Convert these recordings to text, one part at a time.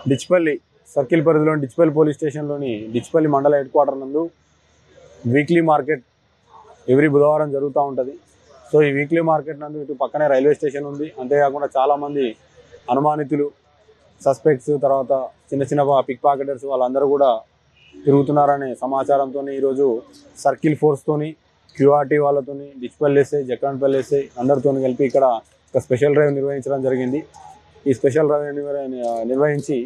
Dichpalli circle పరిధిలోని Dichpalli police స్టేషన్లోని Dichpalli మండల head quarter నందు వీక్లీ మార్కెట్ ఎవ్రీ బుధవారం జరుగుతూ ఉంటుంది. సో ఈ వీక్లీ మార్కెట్ నందు ఇటు పక్కనే రైల్వే స్టేషన్ ఉంది. అంతేకాకుండా చాలామంది అనుమానితులు, సస్పెక్ట్స్, తర్వాత చిన్న చిన్న పిక్ పాకెటర్స్ వాళ్ళందరూ కూడా తిరుగుతున్నారనే సమాచారంతో ఈరోజు సర్కిల్ ఫోర్స్తోని, క్యూఆర్టీ వాళ్ళతోని, డిచ్పల్లి ఎస్ఐ, జక్రాన్పల్లి ఎస్ఐ అందరితో కలిపి ఇక్కడ ఒక స్పెషల్ డ్రైవ్ నిర్వహించడం జరిగింది. ఈ స్పెషల్ డ్రైవ్ నిర్వహించి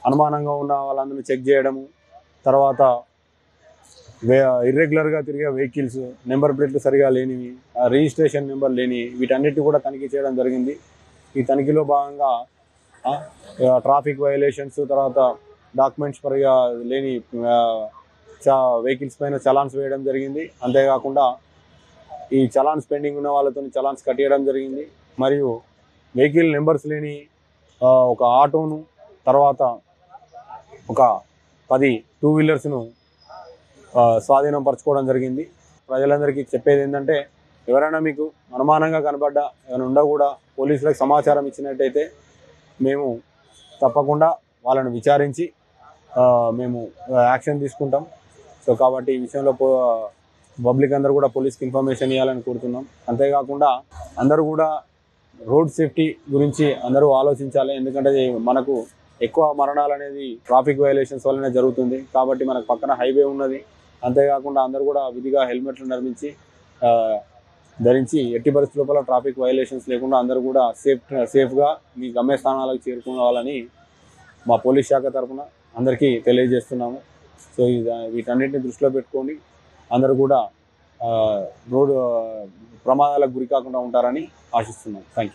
అనుమానంగా ఉన్న వాళ్ళందరినీ చెక్ చేయడము, తర్వాత ఇర్రెగ్యులర్గా తిరిగే వెహికల్స్, నెంబర్ ప్లేట్లు సరిగా లేనివి, రిజిస్ట్రేషన్ నెంబర్ లేని, వీటన్నిటి కూడా తనిఖీ చేయడం జరిగింది. ఈ తనిఖీలో భాగంగా ట్రాఫిక్ వైలేషన్స్, తర్వాత డాక్యుమెంట్స్ సరిగా లేని వెహికల్స్ పైన చలాన్స్ వేయడం జరిగింది. అంతేకాకుండా ఈ చలాన్స్ పెండింగ్ ఉన్న వాళ్ళతో చలాన్స్ కట్టేయడం జరిగింది. మరియు వెహికల్ నెంబర్స్ లేని ఒక ఆటోను, తర్వాత ఒక 10 టూ వీలర్స్ను స్వాధీనం పరచుకోవడం జరిగింది. ప్రజలందరికీ చెప్పేది ఏంటంటే, ఎవరైనా మీకు అనుమానంగా కనబడ్డా, ఏమైనా ఉండా కూడా పోలీసులకు సమాచారం ఇచ్చినట్టయితే మేము తప్పకుండా వాళ్ళని విచారించి మేము యాక్షన్ తీసుకుంటాం. సో కాబట్టి ఈ విషయంలో పబ్లిక్ అందరూ కూడా పోలీస్కి ఇన్ఫర్మేషన్ ఇవ్వాలని కోరుతున్నాం. అంతేకాకుండా అందరూ కూడా రోడ్ సేఫ్టీ గురించి అందరూ ఆలోచించాలి. ఎందుకంటే మనకు ఎక్కువ మరణాలు అనేది ట్రాఫిక్ వైలేషన్స్ వల్లనే జరుగుతుంది. కాబట్టి మనకు పక్కన హైవే ఉన్నది. అంతేకాకుండా అందరూ కూడా విధిగా హెల్మెట్లు ధరించి ఎట్టి పరిస్థితుల లోపల ట్రాఫిక్ వైలేషన్స్ లేకుండా అందరూ కూడా సేఫ్గా మీ గమ్యస్థానాలకు చేరుకోవాలని మా పోలీస్ శాఖ తరఫున అందరికీ తెలియజేస్తున్నాము. సో వీటన్నిటిని దృష్టిలో పెట్టుకొని అందరూ కూడా రోడ్డు ప్రమాదాలకు గురి కాకుండా ఉంటారని ఆశిస్తున్నాం. Thank you.